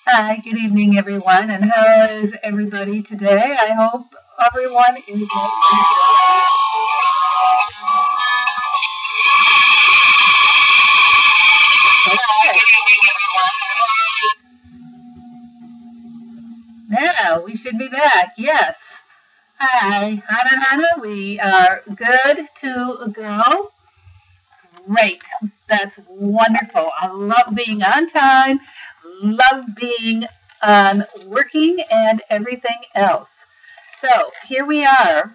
Hi, good evening, everyone, and how is everybody today? I hope everyone is doing Nana, we should be back, yes. Hi, Hannah, we are good to go. Great, that's wonderful. I love being on time, love being working and everything else. So here we are.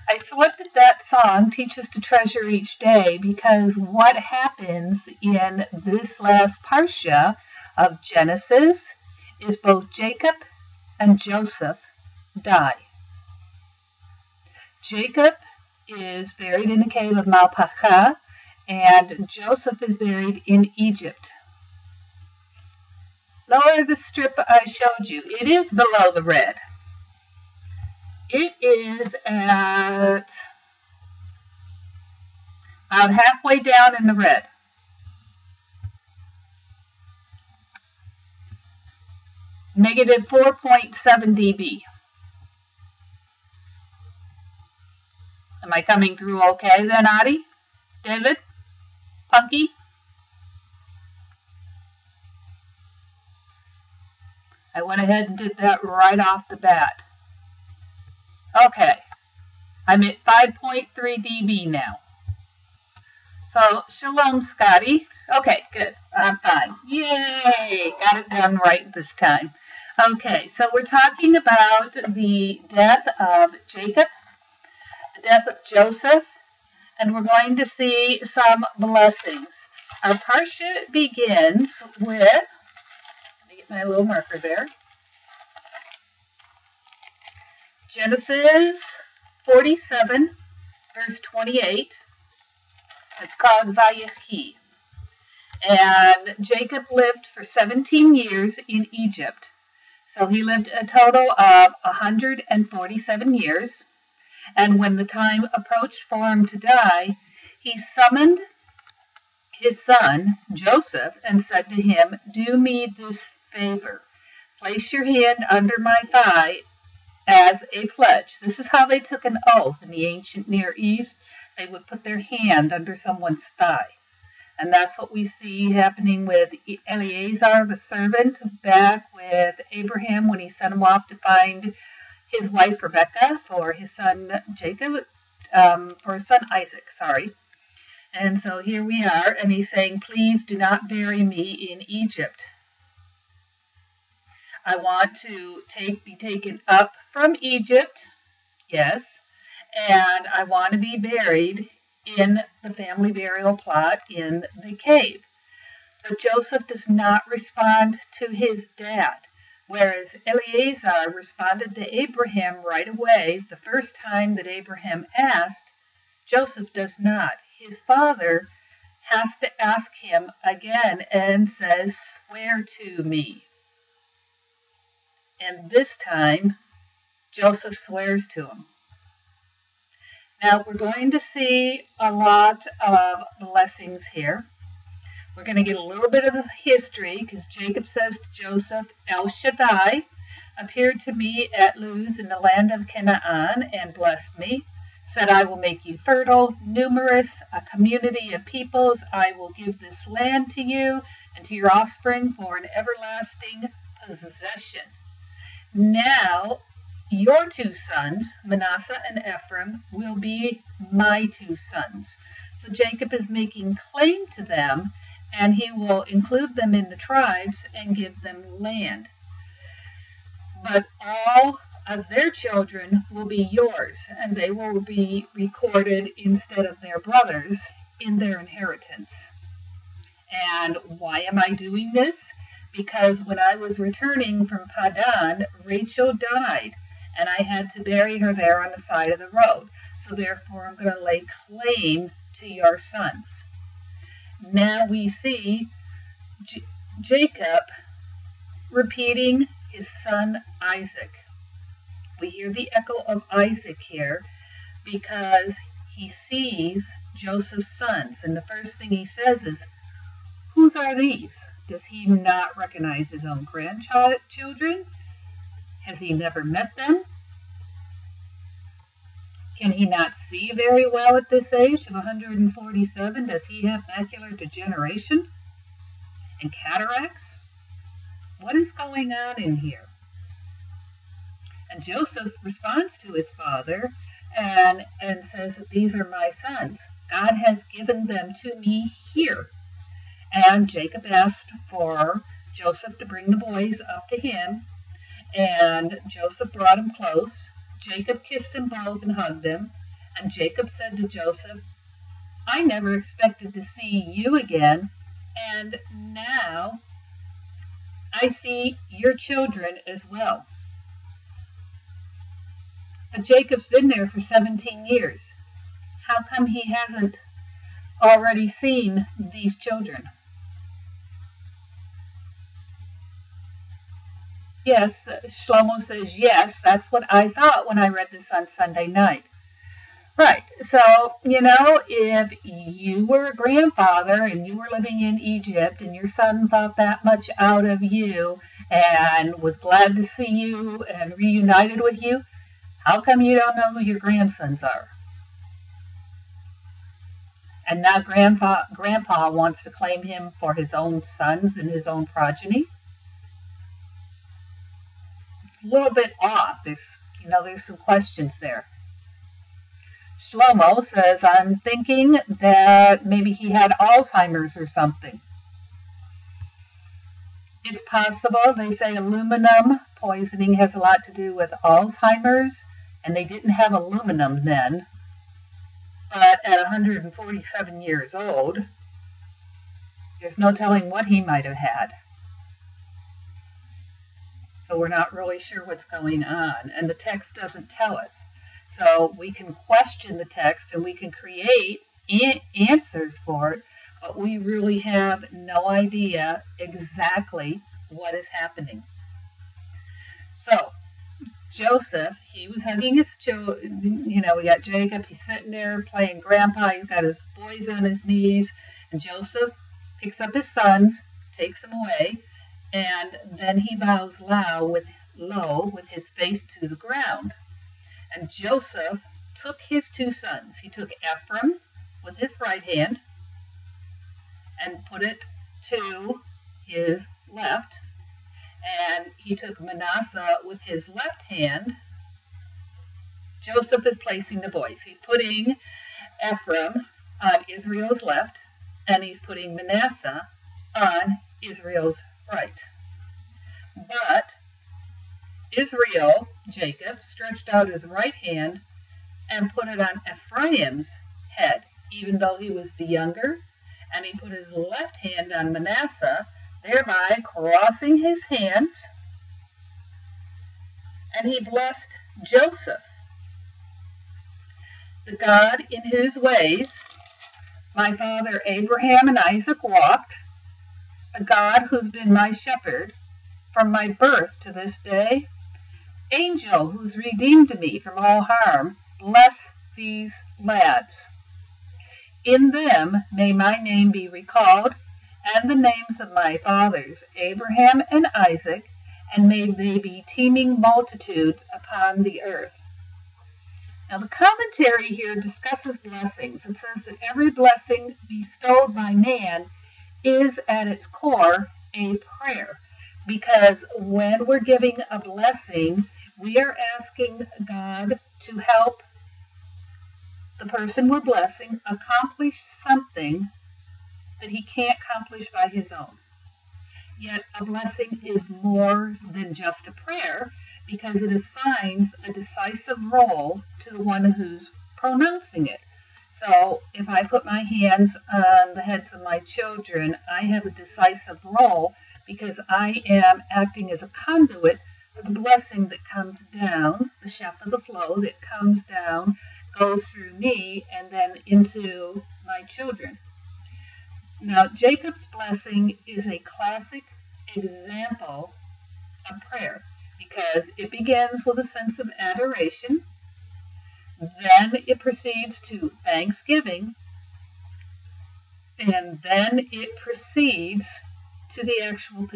I selected that song, Teach Us to Treasure Each Day, because what happens in this last Parsha of Genesis is both Jacob and Joseph die. Jacob is buried in the cave of Malpacha, and Joseph is buried in Egypt. Lower the strip I showed you. It is below the red. It is at about halfway down in the red. Negative 4.7 dB. Am I coming through okay then, Adi? David? Punky? I went ahead and did that right off the bat. Okay. I'm at 5.3 dB now. So, shalom, Scotty. Okay, good. I'm fine. Yay! Got it done right this time. Okay, so we're talking about the death of Jacob, the death of Joseph, and we're going to see some blessings. Our Parsha begins with, let me get my little marker there, Genesis 47, verse 28. It's called Vayechi. And Jacob lived for 17 years in Egypt. So he lived a total of 147 years. And when the time approached for him to die, he summoned his son, Joseph, and said to him, "Do me this favor. Place your hand under my thigh as a pledge." This is how they took an oath in the ancient Near East. They would put their hand under someone's thigh. And that's what we see happening with Eliezer, the servant, back with Abraham when he sent him off to find his wife Rebecca for his son Jacob, for his son Isaac, And so here we are, and he's saying, "Please do not bury me in Egypt. I want to be taken up from Egypt, yes, and I want to be buried in the family burial plot in the cave." But Joseph does not respond to his dad, whereas Eliezer responded to Abraham right away. The first time that Abraham asked, Joseph does not. His father has to ask him again and says, "Swear to me." And this time, Joseph swears to him. Now we're going to see a lot of blessings here. We're going to get a little bit of the history because Jacob says to Joseph, El Shaddai appeared to me at Luz in the land of Canaan and blessed me, said, I will make you fertile, numerous, a community of peoples. I will give this land to you and to your offspring for an everlasting possession. Now your two sons, Manasseh and Ephraim, will be my two sons. So Jacob is making claim to them, and he will include them in the tribes and give them land. But all of their children will be yours, and they will be recorded instead of their brothers in their inheritance. And why am I doing this? Because when I was returning from Padan, Rachel died, and I had to bury her there on the side of the road. So therefore I'm going to lay claim to your sons. Now we see Jacob repeating his son Isaac. We hear the echo of Isaac here because he sees Joseph's sons, and the first thing he says is, whose are these? Does he not recognize his own grandchildren? Has he never met them? Can he not see very well at this age of 147? Does he have macular degeneration and cataracts? What is going on in here? And Joseph responds to his father and says that these are my sons. God has given them to me here. And Jacob asked for Joseph to bring the boys up to him, and Joseph brought them close. Jacob kissed them both and hugged them, and Jacob said to Joseph, I never expected to see you again, and now I see your children as well. But Jacob's been there for 17 years. How come he hasn't already seen these children? Yes, Shlomo says, yes, that's what I thought when I read this on Sunday night. Right, so, if you were a grandfather and you were living in Egypt and your son thought that much out of you and was glad to see you and reunited with you, how come you don't know who your grandsons are? And now Grandpa wants to claim him for his own sons and his own progeny? It's a little bit off. There's some questions there. Shlomo says, I'm thinking that maybe he had Alzheimer's or something. It's possible. They say aluminum poisoning has a lot to do with Alzheimer's, and they didn't have aluminum then. But at 147 years old, there's no telling what he might have had. So we're not really sure what's going on, and the text doesn't tell us. So we can question the text and we can create answers for it, but we really have no idea exactly what is happening. So Joseph, he was hugging his children. We got Jacob, he's sitting there playing grandpa, he's got his boys on his knees, and Joseph picks up his sons, takes them away, and then he bows low with his face to the ground. And Joseph took his two sons. He took Ephraim with his right hand and put it to his left. And he took Manasseh with his left hand. Joseph is placing the boys. He's putting Ephraim on Israel's left, and he's putting Manasseh on Israel's right. But Israel, Jacob, stretched out his right hand and put it on Ephraim's head, even though he was the younger, and he put his left hand on Manasseh, thereby crossing his hands, and he blessed Joseph, the God in whose ways my father Abraham and Isaac walked, a God who's been my shepherd from my birth to this day, angel who's redeemed me from all harm, bless these lads. In them may my name be recalled, and the names of my fathers, Abraham and Isaac, and may they be teeming multitudes upon the earth. Now the commentary here discusses blessings. It says that every blessing bestowed by man is at its core a prayer, because when we're giving a blessing, we are asking God to help the person we're blessing accomplish something that he can't accomplish by his own. Yet a blessing is more than just a prayer, because it assigns a decisive role to the one who's pronouncing it. So if I put my hands on the heads of my children, I have a decisive role because I am acting as a conduit for the blessing that comes down, the shaft of the flow that comes down, goes through me, and then into my children. Now, Jacob's blessing is a classic example of prayer because it begins with a sense of adoration, then it proceeds to thanksgiving, and then it proceeds to the actual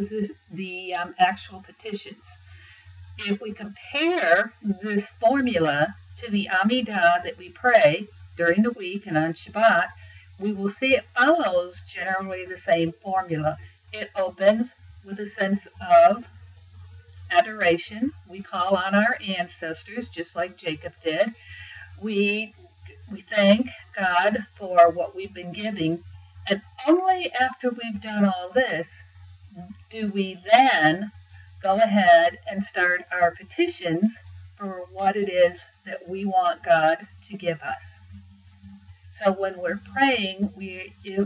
petitions. If we compare this formula to the Amidah that we pray during the week and on Shabbat, we will see it follows generally the same formula. It opens with a sense of adoration. We call on our ancestors, just like Jacob did. We thank God for what we've been giving, and only after we've done all this do we then go ahead and start our petitions for what it is that we want God to give us. So when we're praying,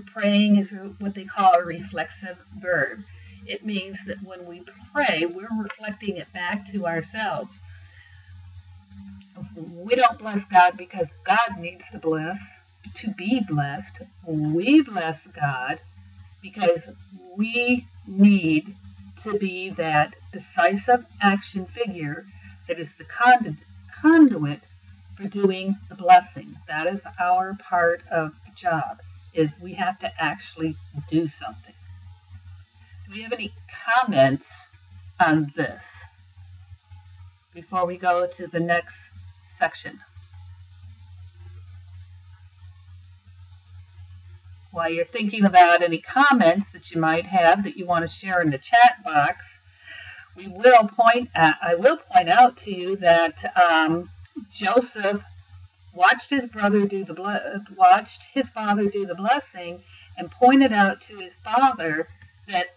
praying is what they call a reflexive verb. It means that when we pray, we're reflecting it back to ourselves. We don't bless God because God needs to be blessed. We bless God because we need to be that decisive action figure that is the conduit for doing the blessing. That is our part of the job, is we have to actually do something. Do we have any comments on this before we go to the next section? While you're thinking about any comments that you might have that you want to share in the chat box, I will point out to you that Joseph watched his father do the blessing, and pointed out to his father that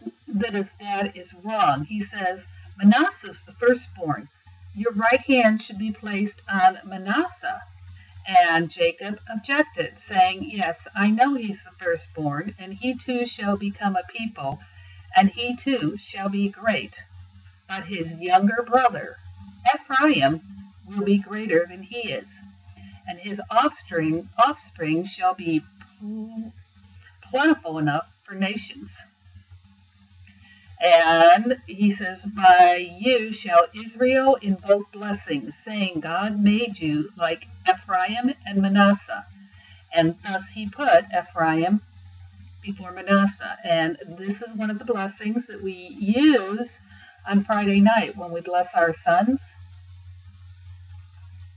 his dad is wrong. He says, Manasseh's the firstborn. Your right hand should be placed on Manasseh. And Jacob objected, saying, yes, I know he's the firstborn, and he too shall become a people, and he too shall be great. But his younger brother, Ephraim, will be greater than he is, and his offspring shall be plentiful enough for nations. And he says, by you shall Israel invoke blessings, saying, God made you like Ephraim and Manasseh. And thus he put Ephraim before Manasseh. And this is one of the blessings that we use on Friday night when we bless our sons.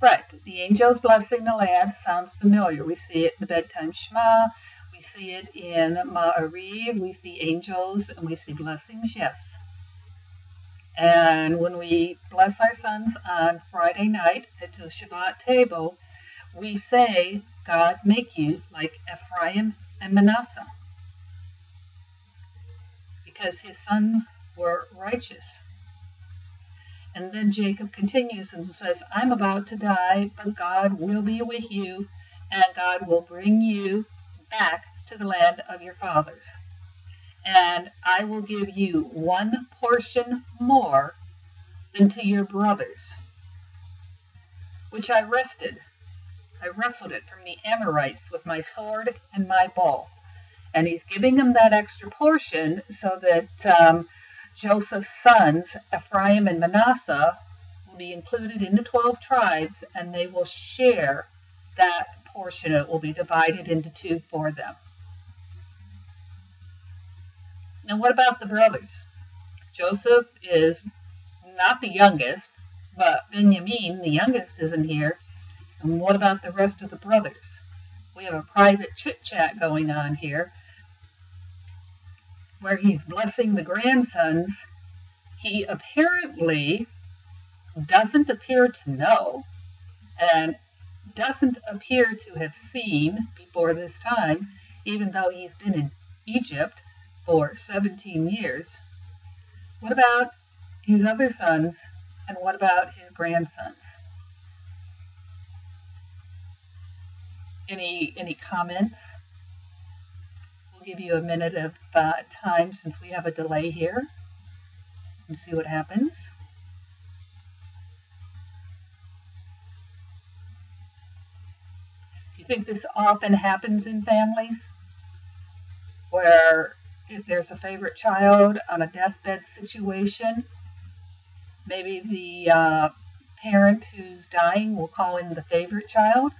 Right, the angel's blessing the lads sounds familiar. We see it in the bedtime Shema. We see it in Ma'ariv. We see angels and we see blessings, yes. And when we bless our sons on Friday night at the Shabbat table, we say, God make you like Ephraim and Manasseh, because his sons were righteous. And then Jacob continues and says, I'm about to die, but God will be with you, and God will bring you back to the land of your fathers. And I will give you one portion more than to your brothers, which I wrested. I wrestled it from the Amorites with my sword and my bow. And he's giving them that extra portion so that Joseph's sons, Ephraim and Manasseh, will be included in the 12 tribes, and they will share that portion, it will be divided into two for them. Now, what about the brothers? Joseph is not the youngest, but Benjamin, the youngest, isn't here. And what about the rest of the brothers? We have a private chit-chat going on here where he's blessing the grandsons. He apparently doesn't appear to know and doesn't appear to have seen before this time, even though he's been in Egypt for 17 years. What about his other sons, and what about his grandsons? Any comments? We'll give you a minute of time since we have a delay here and see what happens. Do you think this often happens in families where if there's a favorite child on a deathbed situation, maybe the parent who's dying will call in the favorite child?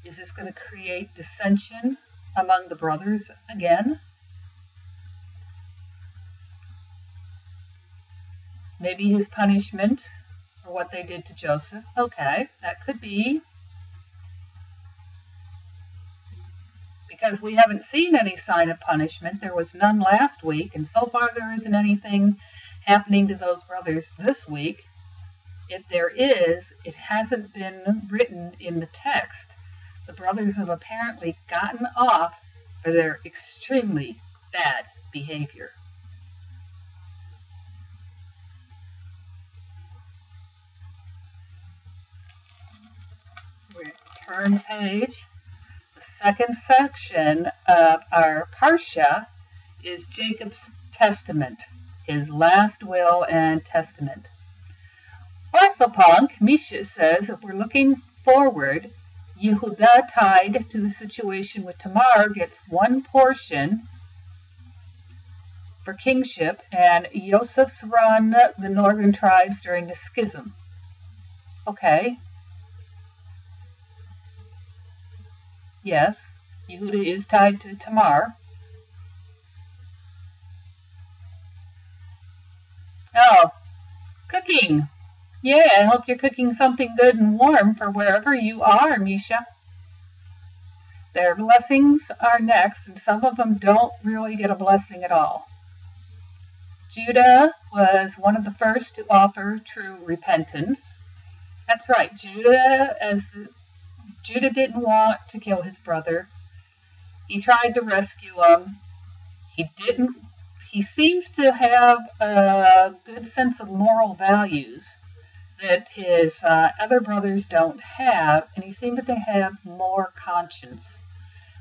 Is this going to create dissension among the brothers again? Maybe his punishment for what they did to Joseph. Okay, that could be. Because we haven't seen any sign of punishment. There was none last week, and so far there isn't anything happening to those brothers this week. If there is, it hasn't been written in the text. The brothers have apparently gotten off for their extremely bad behavior. We're going to turn the page. The second section of our Parsha is Jacob's testament, his last will and testament. Orthopunk, Misha says, if we're looking forward, Yehudah, tied to the situation with Tamar, gets one portion for kingship, and Joseph's run the northern tribes during the schism. Okay. Yes, Yehudah is tied to Tamar. Oh, cooking. Yeah, I hope you're cooking something good and warm for wherever you are, Misha. Their blessings are next, and some of them don't really get a blessing at all. Judah was one of the first to offer true repentance. That's right, Judah didn't want to kill his brother. He tried to rescue him. He seems to have a good sense of moral values that his other brothers don't have, and he seemed to have more conscience.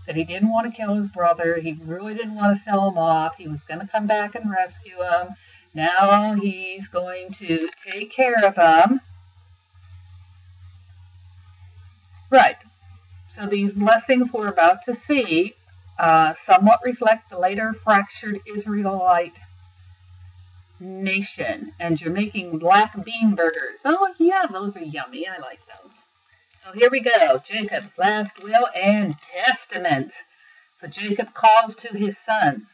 That he didn't want to kill his brother, he really didn't want to sell him off, he was going to come back and rescue him. Now he's going to take care of him. Right, so these blessings we're about to see somewhat reflect the later fractured Israelite nation, and you're making black bean burgers. Oh yeah, those are yummy. I like those. So here we go. Jacob's last will and testament. So Jacob calls to his sons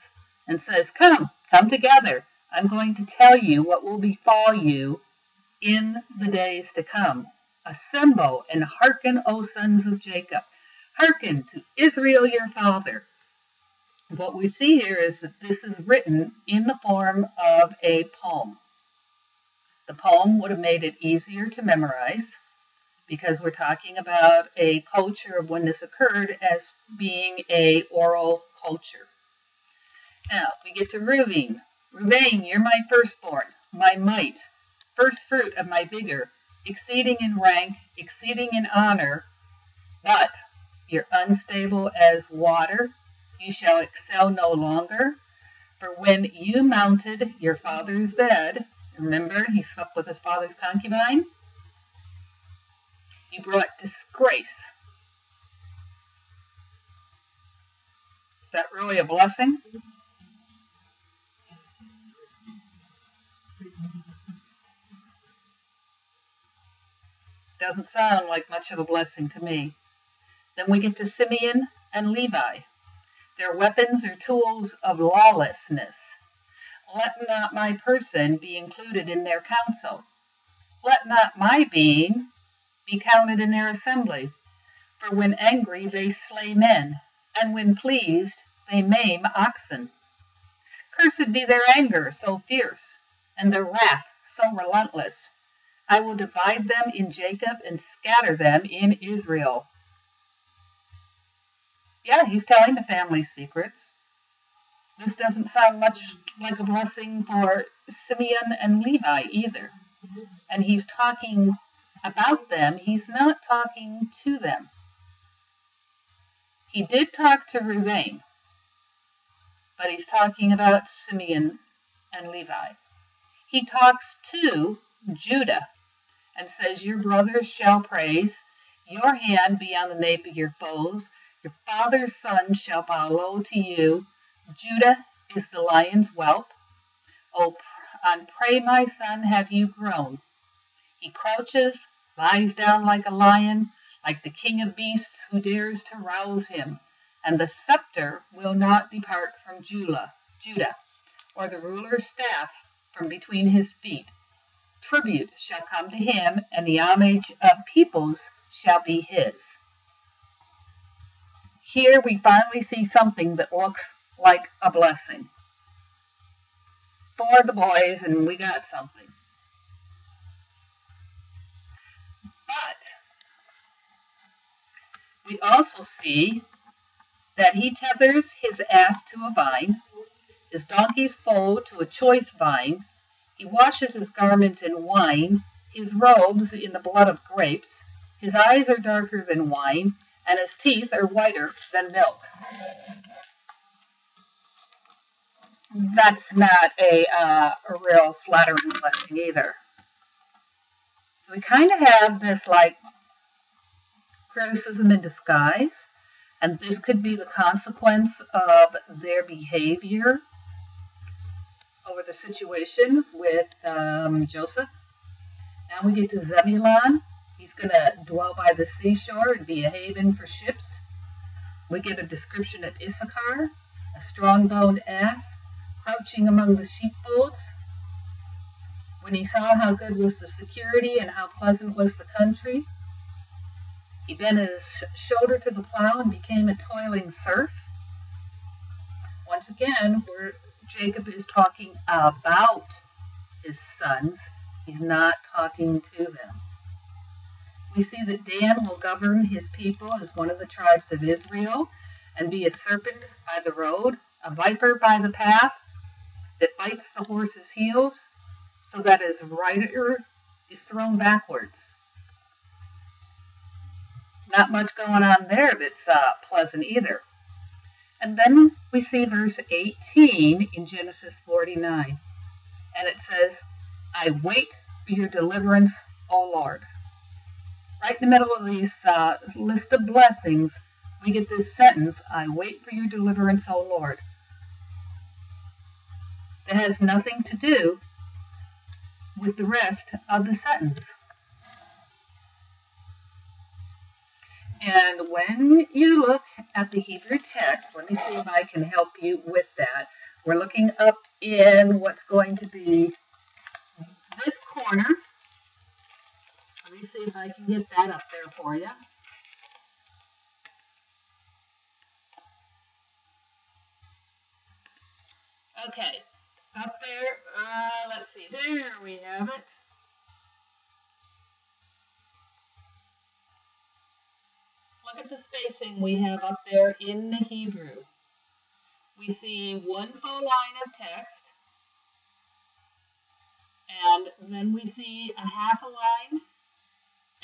and says, come together. I'm going to tell you what will befall you in the days to come. Assemble and hearken, O sons of Jacob. Hearken to Israel your father. What we see here is that this is written in the form of a poem. The poem would have made it easier to memorize because we're talking about a culture of when this occurred as being a oral culture. Now, we get to Reuven. Reuven, you're my firstborn, my might, first fruit of my vigor, exceeding in rank, exceeding in honor, but you're unstable as water. You shall excel no longer, for when you mounted your father's bed, remember he slept with his father's concubine, you brought disgrace. Is that really a blessing? Doesn't sound like much of a blessing to me. Then we get to Simeon and Levi. Their weapons are tools of lawlessness. Let not my person be included in their council. Let not my being be counted in their assembly. For when angry they slay men, and when pleased they maim oxen. Cursed be their anger so fierce, and their wrath so relentless. I will divide them in Jacob and scatter them in Israel. Yeah, he's telling the family secrets. This doesn't sound much like a blessing for Simeon and Levi either. And he's talking about them. He's not talking to them. He did talk to Reuben, but he's talking about Simeon and Levi. He talks to Judah and says, your brothers shall praise, your hand be on the nape of your foes, your father's son shall bow low to you. Judah is the lion's whelp. Oh, on prey, my son, have you grown. He crouches, lies down like a lion, like the king of beasts who dares to rouse him. And the scepter will not depart from Judah, or the ruler's staff from between his feet. Tribute shall come to him, and the homage of peoples shall be his. Here we finally see something that looks like a blessing for the boys, and we got something. But we also see that he tethers his ass to a vine, his donkey's foal to a choice vine. He washes his garment in wine, his robes in the blood of grapes. His eyes are darker than wine, and his teeth are whiter than milk. That's not a real flattering blessing either. So we kind of have this like criticism in disguise, and this could be the consequence of their behavior over the situation with Joseph. Now we get to Zebulon. He's going to dwell by the seashore and be a haven for ships. We get a description of Issachar, a strong-boned ass, crouching among the sheepfolds. When he saw how good was the security and how pleasant was the country, he bent his shoulder to the plow and became a toiling serf. Once again, Jacob is talking about his sons. He's not talking to them. We see that Dan will govern his people as one of the tribes of Israel and be a serpent by the road, a viper by the path that bites the horse's heels so that his rider is thrown backwards. Not much going on there that's pleasant either. And then we see verse 18 in Genesis 49. And it says, I wait for your deliverance, O Lord. Right in the middle of this list of blessings, we get this sentence, I wait for your deliverance, O Lord. That has nothing to do with the rest of the sentence. And when you look at the Hebrew text, let me see if I can help you with that. We're looking up in what's going to be this corner. Let me see if I can get that up there for you. Okay, up there, let's see, there we have it. Look at the spacing we have up there in the Hebrew. We see one full line of text, and then we see a half a line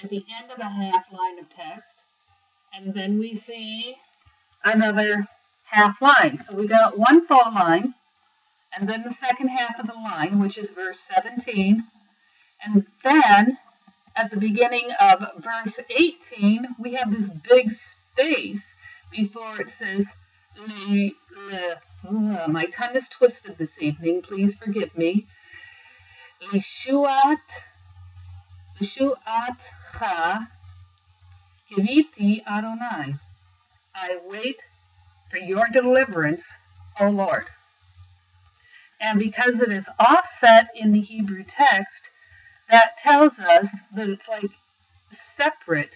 at the end of a half line of text, and then we see another half line. So we got one full line, and then the second half of the line, which is verse 17, and then at the beginning of verse 18, we have this big space before it says, my tongue is twisted this evening, please forgive me. Lishuat cha Kiviti Adonai. I wait for your deliverance, O Lord. And because it is offset in the Hebrew text, that tells us that it's like separate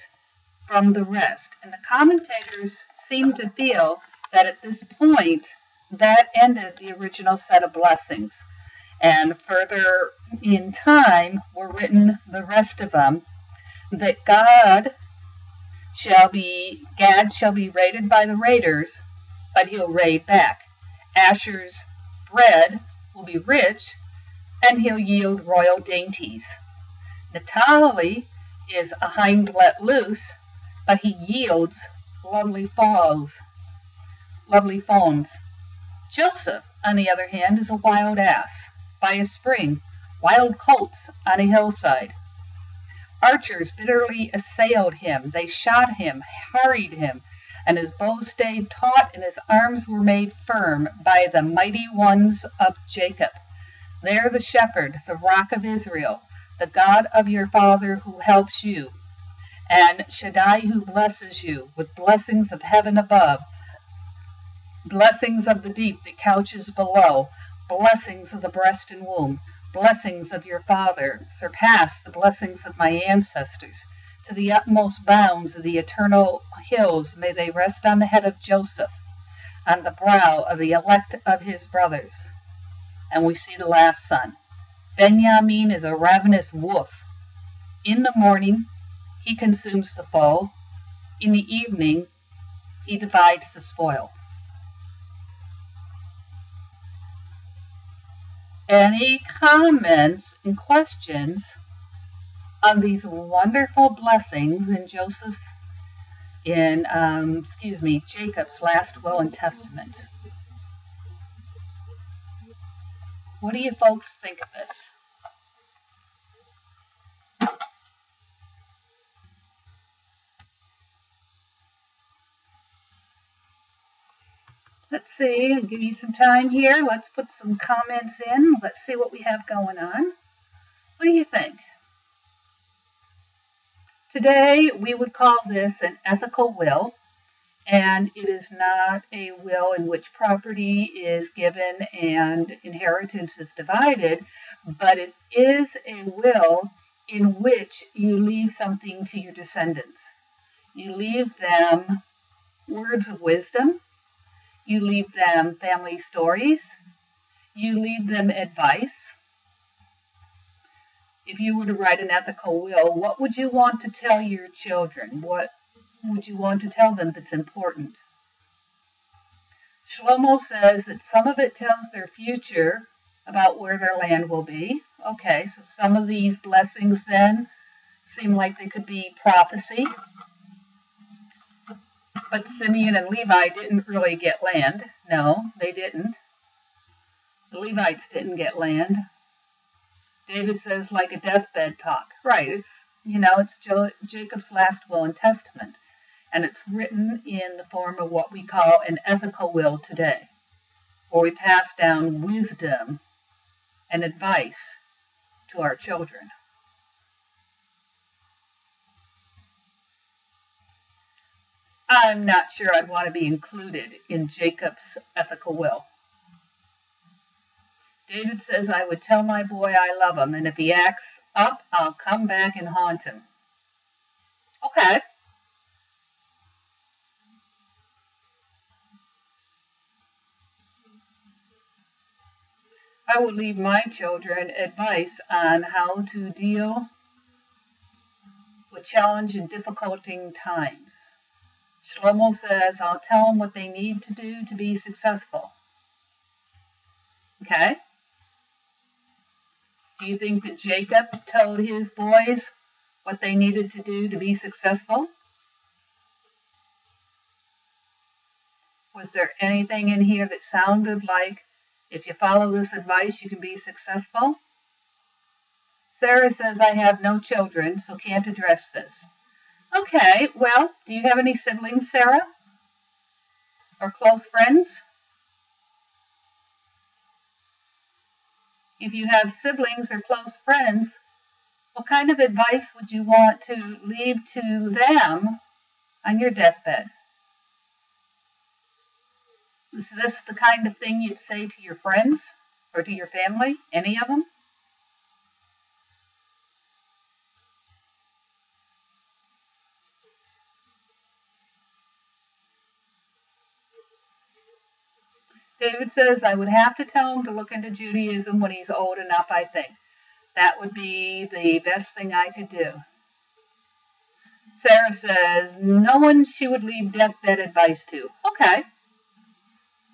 from the rest. And the commentators seem to feel that at this point, that ended the original set of blessings. And further in time were written the rest of them, that Gad shall be raided by the raiders, but he'll raid back. Asher's bread will be rich, and he'll yield royal dainties. Naphtali is a hind let loose, but he yields lovely fawns. Joseph, on the other hand, is a wild ass by a spring, wild colts on a hillside. Archers bitterly assailed him. They shot him, harried him, and his bow stayed taut, and his arms were made firm by the mighty ones of Jacob. There the shepherd, the rock of Israel, the God of your father who helps you, and Shaddai who blesses you with blessings of heaven above, blessings of the deep that couches below, blessings of the breast and womb, blessings of your father, surpass the blessings of my ancestors. To the utmost bounds of the eternal hills may they rest on the head of Joseph, on the brow of the elect of his brothers. And we see the last son. Benjamin is a ravenous wolf. In the morning he consumes the foe. In the evening he divides the spoil. Any comments and questions on these wonderful blessings in Jacob's last will and testament? What do you folks think of this? Let's see, I'll give you some time here. Let's put some comments in. Let's see what we have going on. What do you think? Today, we would call this an ethical will, and it is not a will in which property is given and inheritance is divided, but it is a will in which you leave something to your descendants. You leave them words of wisdom. You leave them family stories. You leave them advice. If you were to write an ethical will, what would you want to tell your children? What would you want to tell them that's important? Shlomo says that some of it tells their future about where their land will be. Okay, so some of these blessings then seem like they could be prophecy. But Simeon and Levi didn't really get land. No, they didn't. The Levites didn't get land. David says like a deathbed talk. Right, it's Jacob's last will and testament. And it's written in the form of what we call an ethical will today, where we pass down wisdom and advice to our children. I'm not sure I'd want to be included in Jacob's ethical will. David says, I would tell my boy I love him, and if he acts up, I'll come back and haunt him. Okay. I will leave my children advice on how to deal with challenge and difficulty times. Shlomo says, I'll tell them what they need to do to be successful. Okay? Do you think that Jacob told his boys what they needed to do to be successful? Was there anything in here that sounded like, if you follow this advice, you can be successful? Sarah says, I have no children, so can't address this. Okay, well, do you have any siblings, Sarah? Or close friends? If you have siblings or close friends, what kind of advice would you want to leave to them on your deathbed? Is this the kind of thing you'd say to your friends or to your family? Any of them? David says, I would have to tell him to look into Judaism when he's old enough, I think. That would be the best thing I could do. Sarah says, no one she would leave deathbed advice to. Okay.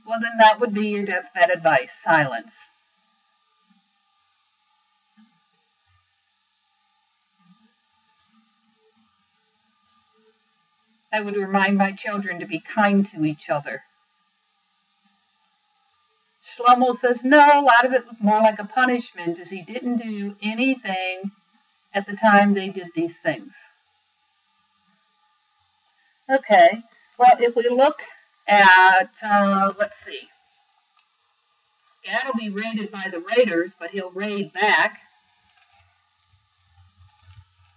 Well, then that would be your deathbed advice, silence. I would remind my children to be kind to each other. Shlomo says, no, a lot of it was more like a punishment as he didn't do anything at the time they did these things. Okay, well, if we look at, let's see, Gad will be raided by the raiders, but he'll raid back.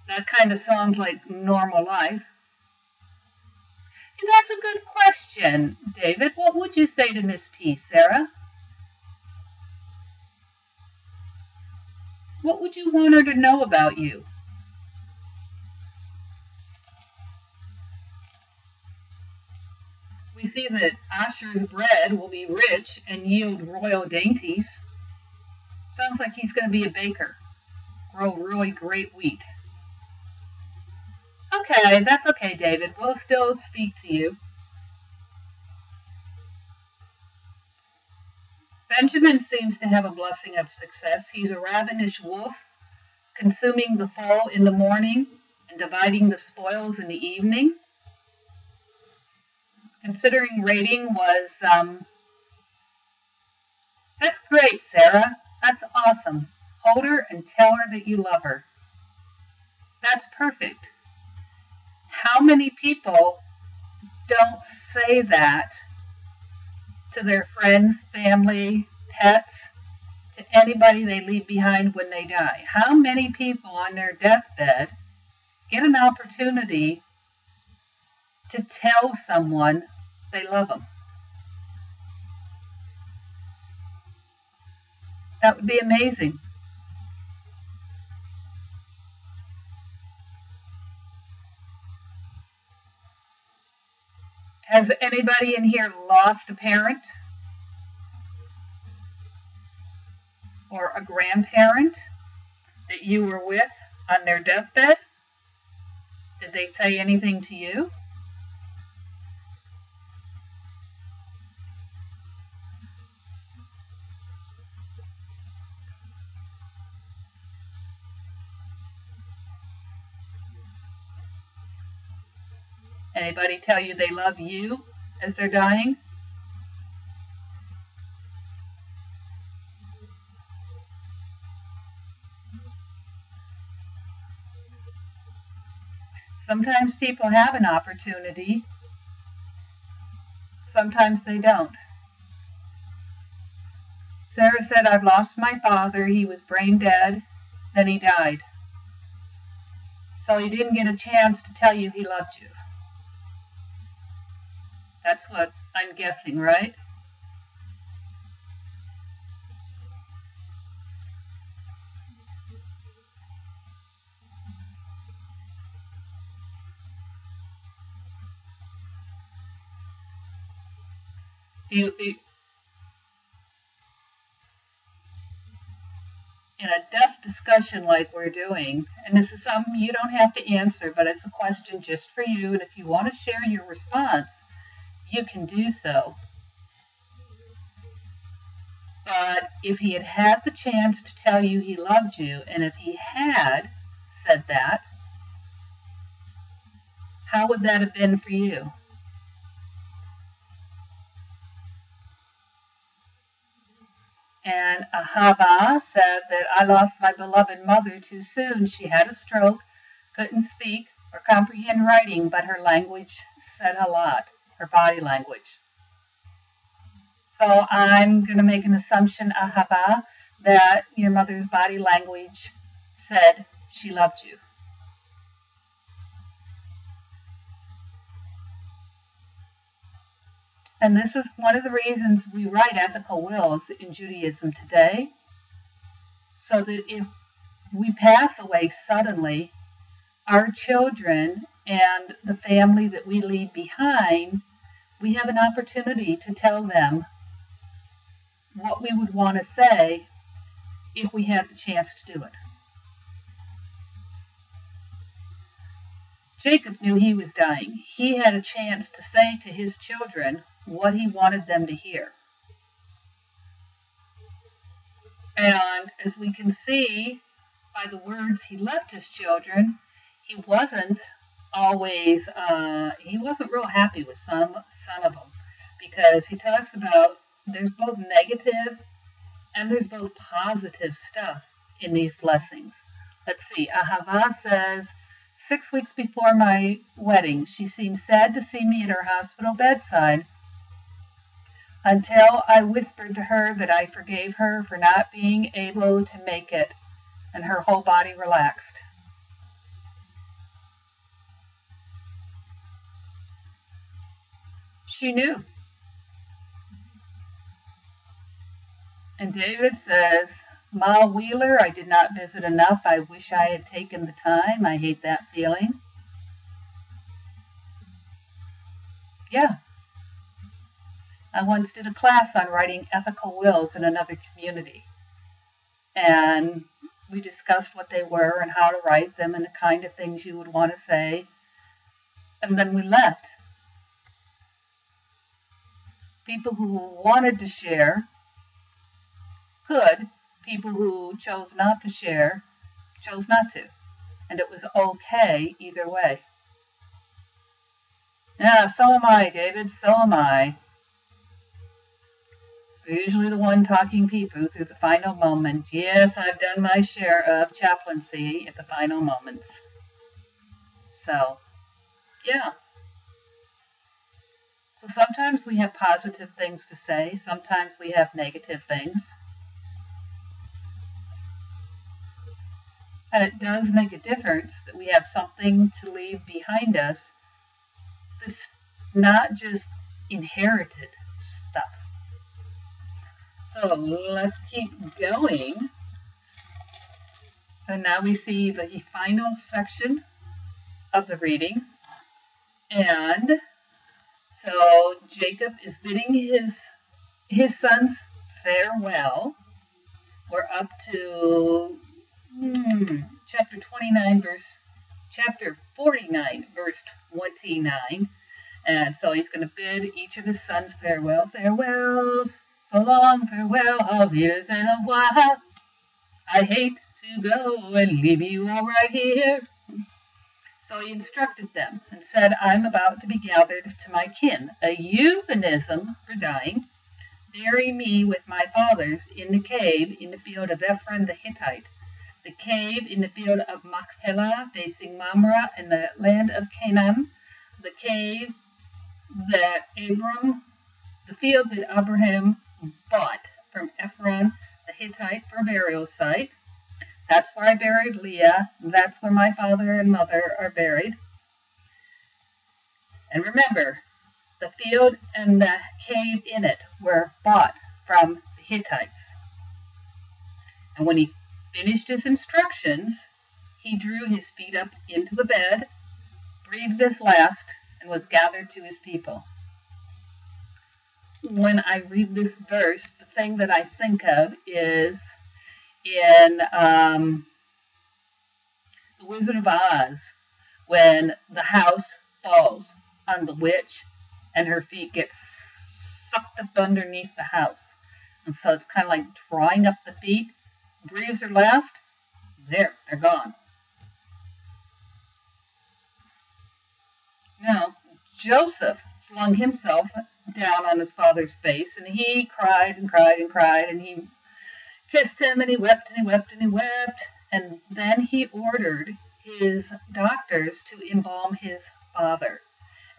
That kind of sounds like normal life. And that's a good question, David. What would you say to Miss P, Sarah? What would you want her to know about you? We see that Asher's bread will be rich and yield royal dainties. Sounds like he's going to be a baker, grow really great wheat. Okay, that's okay, David. We'll still speak to you. Benjamin seems to have a blessing of success. He's a ravenous wolf, consuming the foal in the morning and dividing the spoils in the evening. Considering raiding was, that's great, Sarah. That's awesome. Hold her and tell her that you love her. That's perfect. How many people don't say that to their friends, family, pets, to anybody they leave behind when they die? How many people on their deathbed get an opportunity to tell someone they love them? That would be amazing. Has anybody in here lost a parent or a grandparent that you were with on their deathbed? Did they say anything to you? Anybody tell you they love you as they're dying? Sometimes people have an opportunity. Sometimes they don't. Sarah said, I've lost my father. He was brain dead. Then he died. So he didn't get a chance to tell you he loved you. That's what I'm guessing, right? In a death discussion like we're doing, and this is something you don't have to answer, but it's a question just for you, and if you want to share your response, you can do so. But if he had had the chance to tell you he loved you, and if he had said that, how would that have been for you? And Ahava said that I lost my beloved mother too soon. She had a stroke, couldn't speak or comprehend writing, but her language said a lot, her body language. So I'm going to make an assumption, Ahava, that your mother's body language said she loved you. And this is one of the reasons we write ethical wills in Judaism today, so that if we pass away suddenly, our children and the family that we leave behind, we have an opportunity to tell them what we would want to say if we had the chance to do it. Jacob knew he was dying. He had a chance to say to his children what he wanted them to hear. And as we can see by the words he left his children, he wasn't real happy with some of them, because he talks about there's both negative and there's both positive stuff in these blessings. Let's see, Ahava says, 6 weeks before my wedding, she seemed sad to see me at her hospital bedside, until I whispered to her that I forgave her for not being able to make it, and her whole body relaxed. She knew. And David says, Ma Wheeler, I did not visit enough. I wish I had taken the time. I hate that feeling. Yeah. I once did a class on writing ethical wills in another community. And we discussed what they were and how to write them and the kind of things you would want to say. And then we left. People who wanted to share could. People who chose not to share chose not to. And it was okay either way. Yeah, so am I, David, so am I. Usually the one talking people through the final moment. Yes, I've done my share of chaplaincy at the final moments. So, yeah. So sometimes we have positive things to say. Sometimes we have negative things. And it does make a difference that we have something to leave behind us that's not just inherited stuff. So let's keep going. And now we see the final section of the reading. And so Jacob is bidding his sons farewell. We're up to chapter 49, verse 29. And so he's going to bid each of his sons farewell. Farewells, so long, farewell, auf Wiedersehen, au revoir. I hate to go and leave you all right here. So he instructed them and said, I'm about to be gathered to my kin, a euphemism for dying. Bury me with my fathers in the cave in the field of Ephron the Hittite, the cave in the field of Machpelah facing Mamre in the land of Canaan, the cave that the field that Abraham bought from Ephron the Hittite for burial site. That's where I buried Leah. That's where my father and mother are buried. And remember, the field and the cave in it were bought from the Hittites. And when he finished his instructions, he drew his feet up into the bed, breathed his last, and was gathered to his people. When I read this verse, the thing that I think of is in The Wizard of Oz, when the house falls on the witch and her feet get sucked up underneath the house. And so it's kind of like drawing up the feet, breathes her last, they're gone. Now, Joseph flung himself down on his father's face, and he cried and cried and cried, and he kissed him, and he wept and he wept and he wept. And then he ordered his doctors to embalm his father.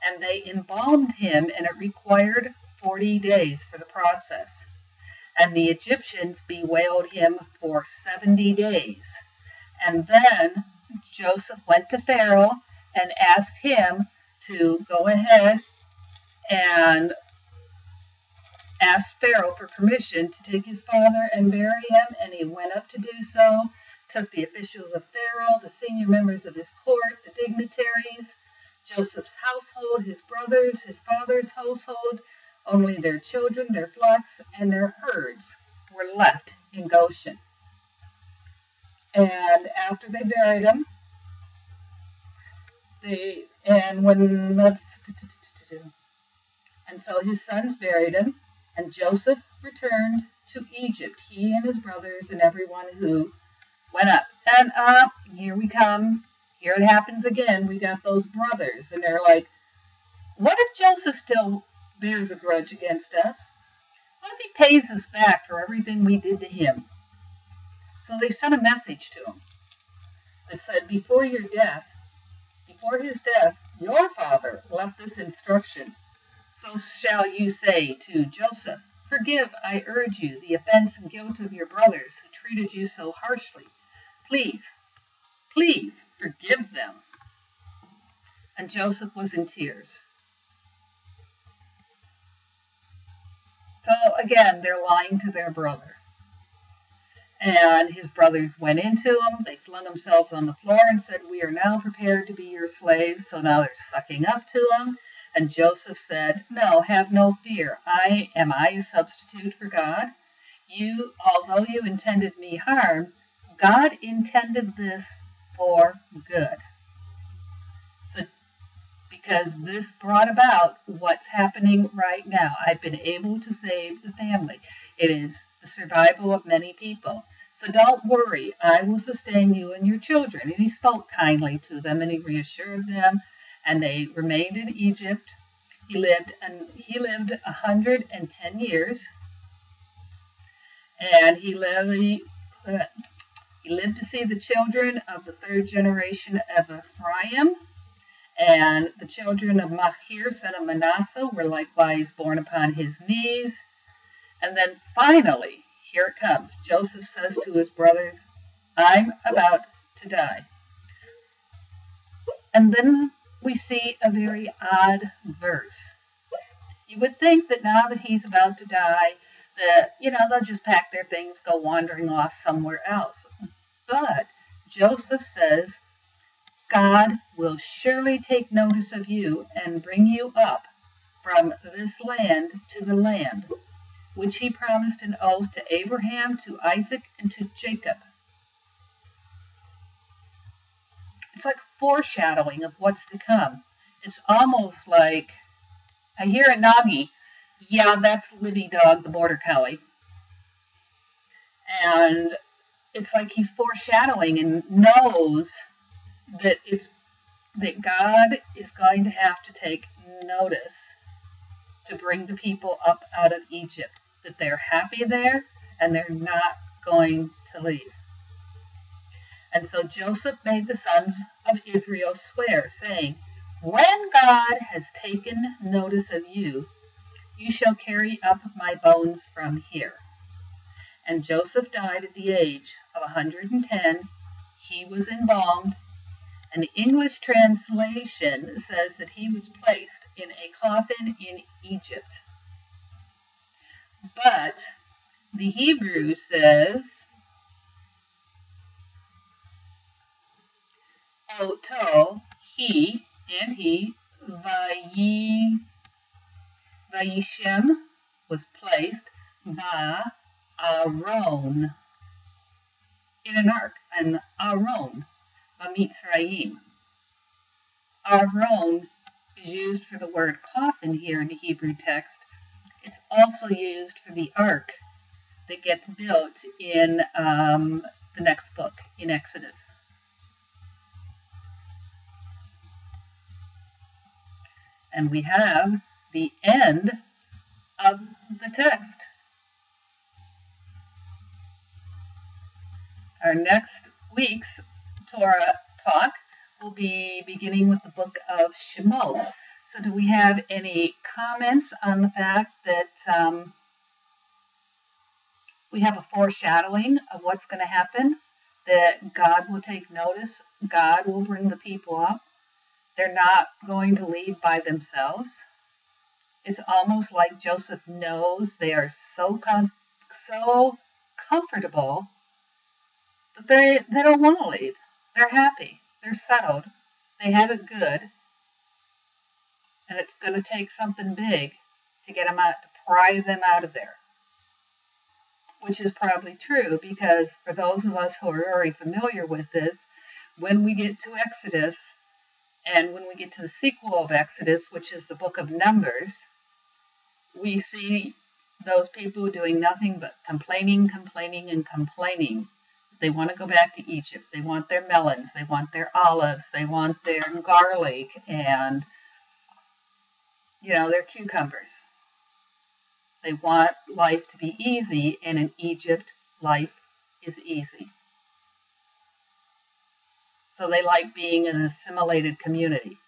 And they embalmed him, and it required 40 days for the process. And the Egyptians bewailed him for 70 days. And then Joseph went to Pharaoh and asked him to go ahead and asked Pharaoh for permission to take his father and bury him, and he went up to do so, took the officials of Pharaoh, the senior members of his court, the dignitaries, Joseph's household, his brothers, his father's household. Only their children, their flocks, and their herds were left in Goshen. And after they buried him, and so his sons buried him, and Joseph returned to Egypt, he and his brothers and everyone who went up. And here we come. Here it happens again. We got those brothers, and they're like, what if Joseph still bears a grudge against us? What if he pays us back for everything we did to him? So they sent a message to him that said, before his death, your father left this instruction. So shall you say to Joseph, forgive, I urge you, the offense and guilt of your brothers who treated you so harshly. Please, please forgive them. And Joseph was in tears. So again, they're lying to their brother. And his brothers went into him. They flung themselves on the floor and said, we are now prepared to be your slaves. So now they're sucking up to him. And Joseph said, no, have no fear. Am I a substitute for God? Although you intended me harm, God intended this for good. So, because this brought about what's happening right now. I've been able to save the family. It is the survival of many people. So don't worry, I will sustain you and your children. And he spoke kindly to them, and he reassured them, and they remained in Egypt. He lived 110 years, and he lived to see the children of the third generation of Ephraim, and the children of Machir, son of Manasseh, were likewise born upon his knees. And then finally, here it comes. Joseph says to his brothers, I'm about to die. And then we see a very odd verse. You would think that now that he's about to die, that, they'll just pack their things, go wandering off somewhere else. But Joseph says, God will surely take notice of you and bring you up from this land to the land, which he promised an oath to Abraham, to Isaac, and to Jacob. It's like foreshadowing of what's to come. It's almost like, I hear a Nagi, yeah, that's Libby Dog, the border collie. And it's like he's foreshadowing and knows that God is going to have to take notice to bring the people up out of Egypt, that they're happy there and they're not going to leave. And so Joseph made the sons of Israel swear, saying, when God has taken notice of you, you shall carry up my bones from here. And Joseph died at the age of 110. He was embalmed, and the English translation says that he was placed in a coffin in Egypt. But the Hebrew says, Oto, he, and he, Vayishem, was placed Aaron, in an ark, and Aaron, Bamitzrayim. Aaron is used for the word coffin here in the Hebrew text. It's also used for the ark that gets built in the next book, in Exodus. And we have the end of the text. Our next week's Torah talk will be beginning with the book of Shemot. So do we have any comments on the fact that we have a foreshadowing of what's going to happen? That God will take notice, God will bring the people up. They're not going to leave by themselves. It's almost like Joseph knows they are so comfortable that they don't want to leave. They're happy. They're settled. They have it good. And it's going to take something big to get them out, to pry them out of there. Which is probably true, because for those of us who are very familiar with this, when we get to Exodus, and when we get to the sequel of Exodus, which is the book of Numbers, we see those people doing nothing but complaining, complaining, and complaining. They want to go back to Egypt. They want their melons. They want their olives. They want their garlic and, their cucumbers. They want life to be easy, and in Egypt, life is easy. So they like being an assimilated community.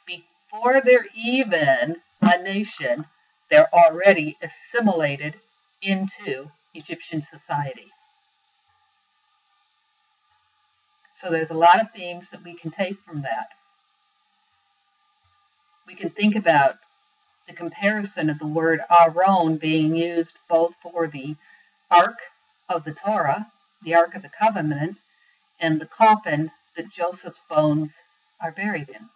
Before they're even a nation, they're already assimilated into Egyptian society. So there's a lot of themes that we can take from that. We can think about the comparison of the word Aaron being used both for the Ark of the Torah, the Ark of the Covenant, and the coffin that Joseph's bones are buried in.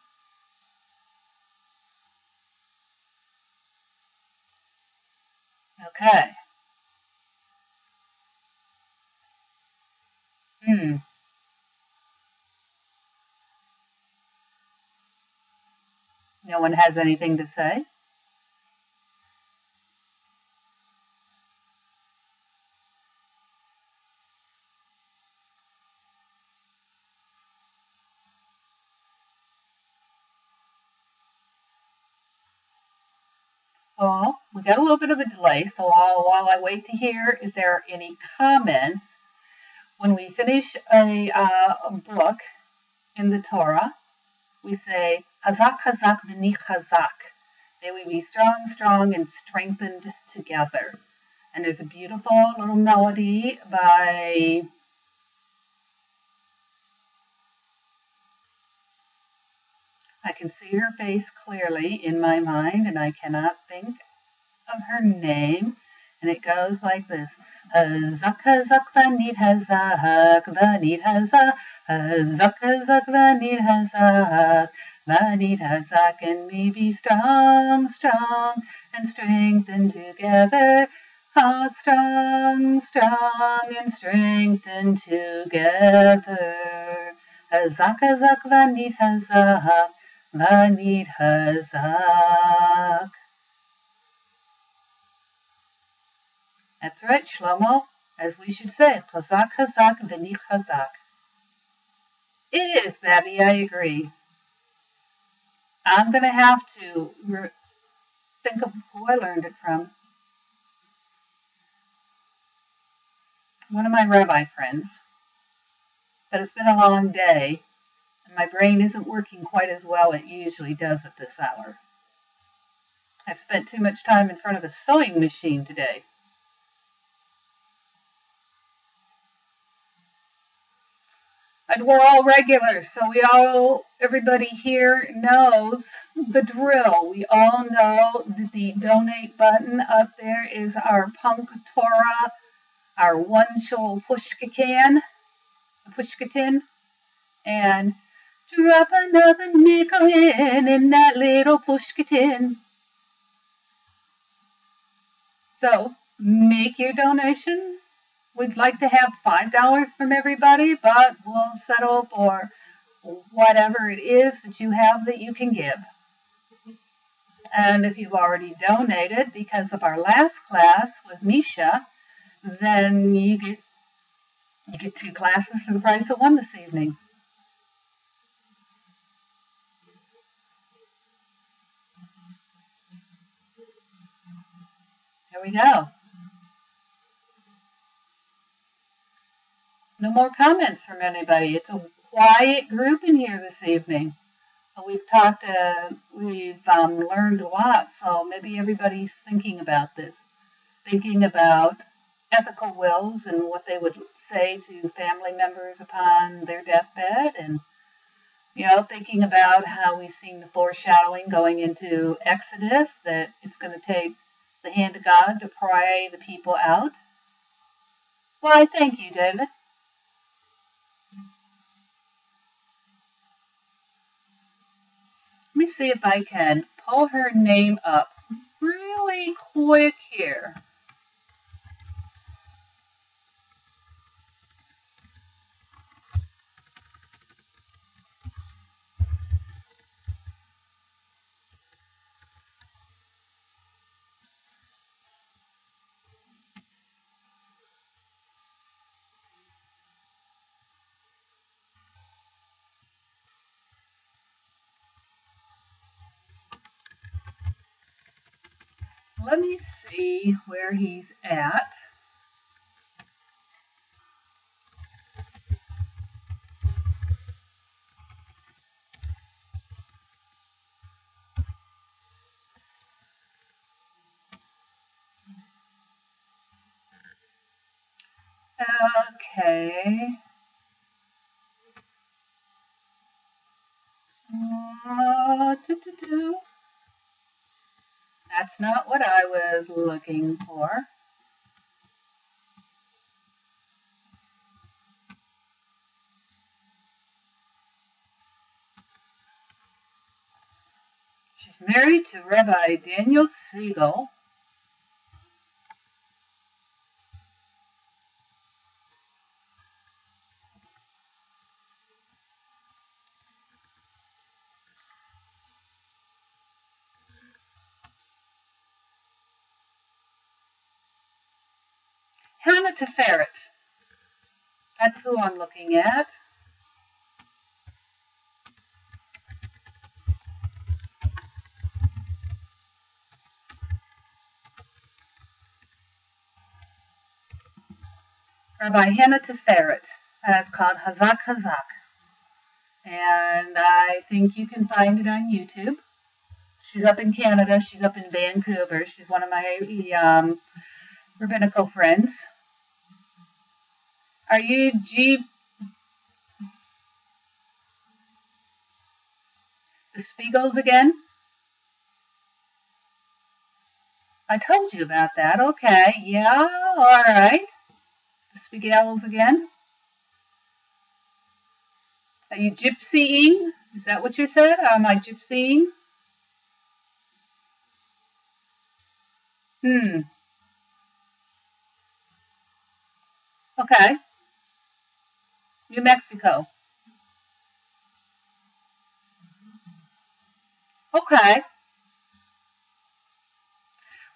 Okay. No one has anything to say? Well, we got a little bit of a delay, so while I wait to hear if there are any comments, when we finish a book in the Torah, we say, Hazak, Hazak, v'ni Hazak. May we be strong, strong, and strengthened together. And there's a beautiful little melody by, I can see her face clearly in my mind, and I cannot think of her name. And it goes like this. Hazak, Hazak, v'nid Hazak, v'nid Hazak, Hazak, Hazak, v'nid Hazak, v'nid Hazak, and we be strong, strong, and strengthened together. How strong, strong, and strengthened together. Hazak, Hazak, v'nid Hazak, v'nid Hazak. That's right, Shlomo, as we should say, Chazak, Chazak, v'ni Chazak. It is, Babby, I agree. I'm going to have to think of who I learned it from. One of my rabbi friends. But it's been a long day, and my brain isn't working quite as well as it usually does at this hour. I've spent too much time in front of the sewing machine today. And we're all regulars, so everybody here knows the drill. We all know that the donate button up there is our punktorah, our OneShul pushkatin, and drop another nickel in that little pushkatin. So make your donation. We'd like to have $5 from everybody, but we'll settle for whatever it is that you have that you can give. And if you've already donated because of our last class with Misha, then you get 2 classes for the price of 1 this evening. There we go. No more comments from anybody. It's a quiet group in here this evening. We've learned a lot, so maybe everybody's thinking about this, thinking about ethical wills and what they would say to family members upon their deathbed, and Thinking about how we've seen the foreshadowing going into Exodus, that it's going to take the hand of God to pry the people out. Why, thank you, David. Let me see if I can pull her name up really quick here. Let me see where he's at. Okay. That's not what I was looking for. She's married to Rabbi Daniel Siegel. Hannah Teferet. That's who I'm looking at. Rabbi Hannah Teferet. It's called Hazak Hazak. And I think you can find it on YouTube. She's up in Canada. She's up in Vancouver. She's one of my rabbinical friends. Are you the Spiegels again? I told you about that. Okay. Yeah. All right. The Spiegels again. Are you gypsying? Is that what you said? Am I gypsying? Okay. New Mexico. Okay.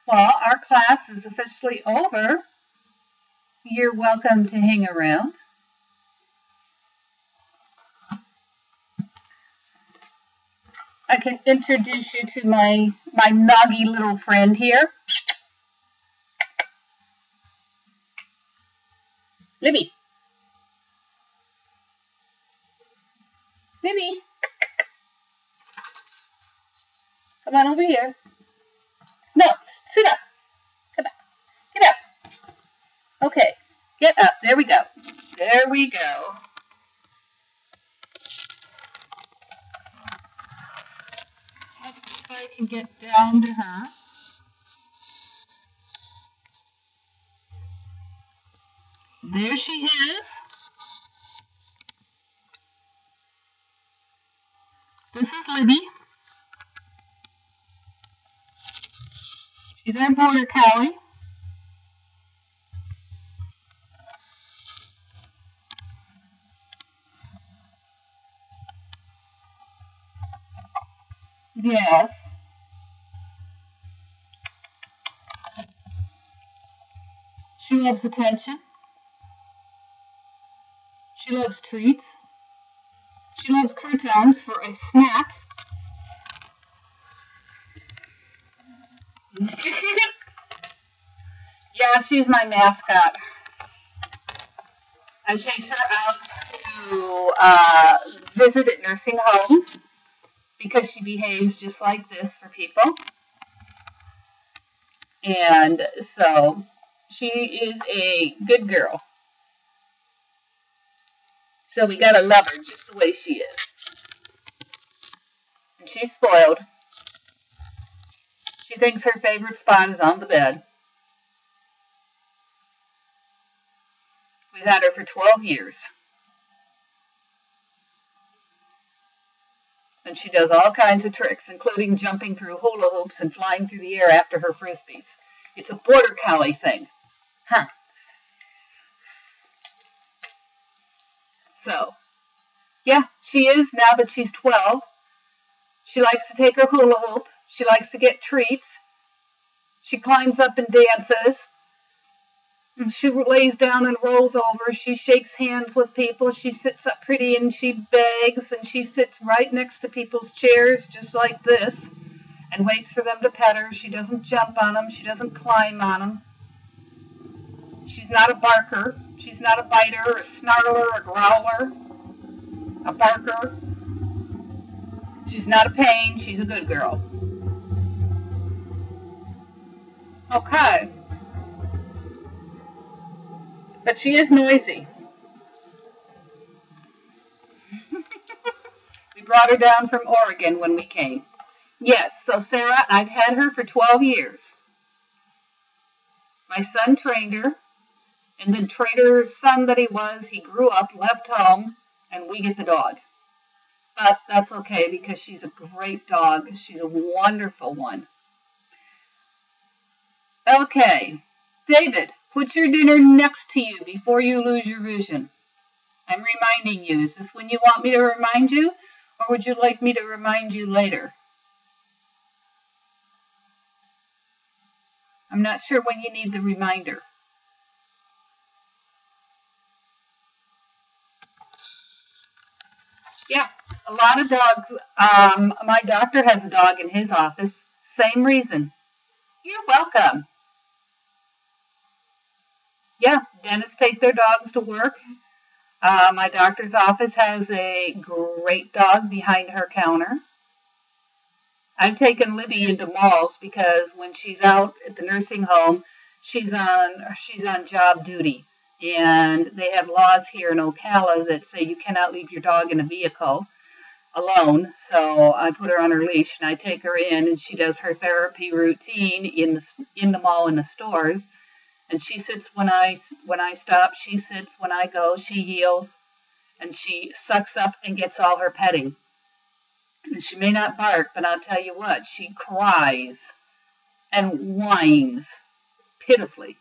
Well, our class is officially over. You're welcome to hang around. I can introduce you to my noggy little friend here. Libby. Libby. Come on over here. No, sit up. Come on. Get up. Okay. Get up. There we go. There we go. Let's see if I can get down to her. There she is. This is Libby. She's our border collie. Yes. She loves attention. She loves treats. She loves croutons for a snack. Yeah, she's my mascot. I take her out to visit at nursing homes because she behaves just like this for people. And so she is a good girl. So we gotta love her just the way she is. she's spoiled. She thinks her favorite spot is on the bed. We've had her for 12 years. And she does all kinds of tricks, including jumping through hula hoops and flying through the air after her frisbees. It's a border collie thing. Huh. So, yeah, she is now that she's 12. She likes to take her hula hoop. She likes to get treats. She climbs up and dances. And she lays down and rolls over. She shakes hands with people. She sits up pretty and she begs. And she sits right next to people's chairs, just like this, and waits for them to pet her. She doesn't jump on them. She doesn't climb on them. She's not a barker. She's not a biter, a snarler, a growler, a barker. She's not a pain. She's a good girl. Okay. But she is noisy. We brought her down from Oregon when we came. Yes, so Sarah, I've had her for 12 years. My son trained her, and then trader's son that he was, he grew up, left home, and we get the dog. But that's okay because she's a great dog. She's a wonderful one. Okay, David, put your dinner next to you before you lose your vision. I'm reminding you. Is this when you want me to remind you, or would you like me to remind you later? I'm not sure when you need the reminder. Yeah, a lot of dogs. My doctor has a dog in his office. Same reason. You're welcome. Yeah, dentists take their dogs to work. My doctor's office has a great dog behind her counter. I've taken Libby into malls because when she's out at the nursing home, she's on job duty. And they have laws here in Ocala that say you cannot leave your dog in a vehicle alone. So I put her on her leash and I take her in and she does her therapy routine in the mall in the stores. And she sits when I stop, she sits when I go, she heals, and she sucks up and gets all her petting. And she may not bark, but I'll tell you what, she cries and whines pitifully.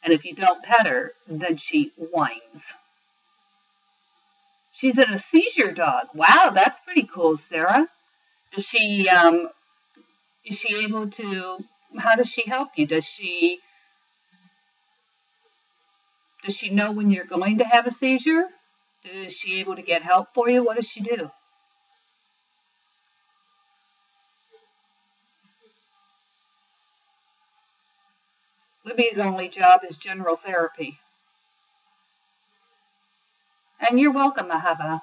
And if you don't pet her, then she whines. She's a seizure dog. Wow, that's pretty cool, Sarah. Is she able to, how does she help you? Does she know when you're going to have a seizure? Is she able to get help for you? What does she do? Libby's only job is general therapy. And you're welcome, Ahava.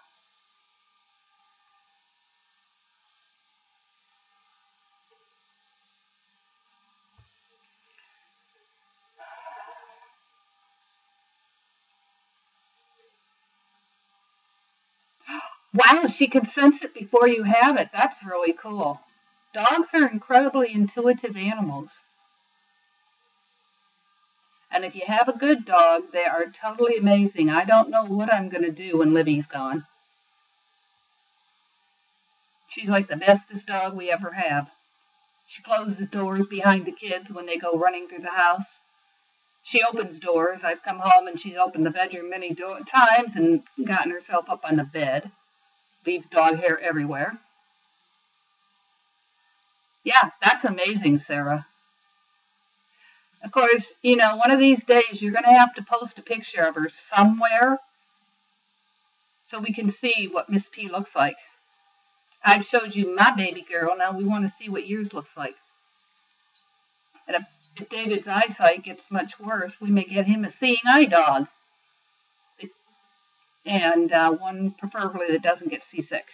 Wow, she can sense it before you have it. That's really cool. Dogs are incredibly intuitive animals. And if you have a good dog, they are totally amazing. I don't know what I'm going to do when Libby's gone. She's like the bestest dog we ever have. She closes the doors behind the kids when they go running through the house. She opens doors. I've come home and she's opened the bedroom many times and gotten herself up on the bed. Leaves dog hair everywhere. Yeah, that's amazing, Sarah. Of course, one of these days you're going to have to post a picture of her somewhere so we can see what Miss P looks like. I've showed you my baby girl. Now we want to see what yours looks like. And if David's eyesight gets much worse, we may get him a seeing eye dog. And one preferably that doesn't get seasick.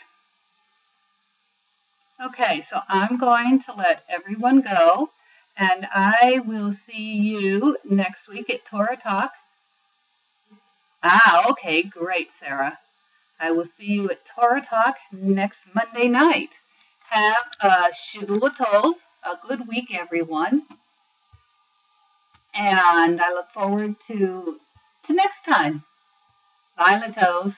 Okay, so I'm going to let everyone go, and I will see you next week at Torah Talk. Okay, great, Sarah. I will see you at Torah Talk next Monday night. Have a Shavua Tov, a good week, everyone. And I look forward to next time. Bye, Latov.